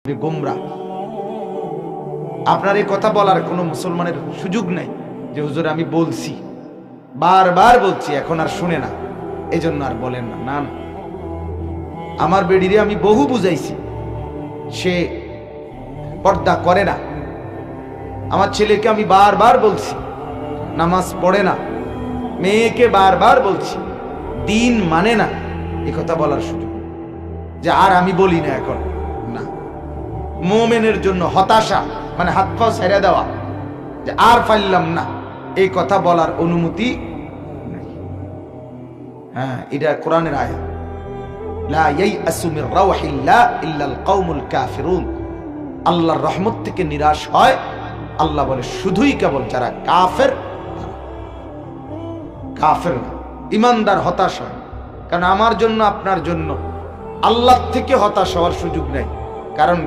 গোমরা। আপনার এই কথা বলার কোনো মুসলমানের সুযোগ নাই যে হুজুর আমি বলছি, বারবার বলছি, এখন আর শুনে না, এই জন্য আর বলেন না। না না, আমার বেডিরে আমি বহু বুঝাইছি, সে পর্দা করে না। আমার ছেলেকে আমি বারবার বলছি নামাজ পড়ে না, মেয়েকে বারবার বলছি দিন মানে না। এই কথা বলার সুযোগ যে আর আমি বলি না এখন না। মোমেনের জন্য হতাশা মানে হাত পা ছেড়ে দেওয়া, যে আর পারলাম না, এই কথা বলার অনুমতি নাই। হ্যাঁ, এটা কোরআনের আয়াত, লা ইয়াইআসু মির রাউহিল্লাহ ইল্লাল কওমুল কাফিরুন। আল্লাহর রহমত থেকে নিরাশ হয়, আল্লাহ বলে, শুধুই কেবল যারা কাফের। কাফের না, ইমানদার হতাশ হয়। কারণ আমার জন্য আপনার জন্য আল্লাহ থেকে হতাশ হওয়ার সুযোগ নেই। কারণ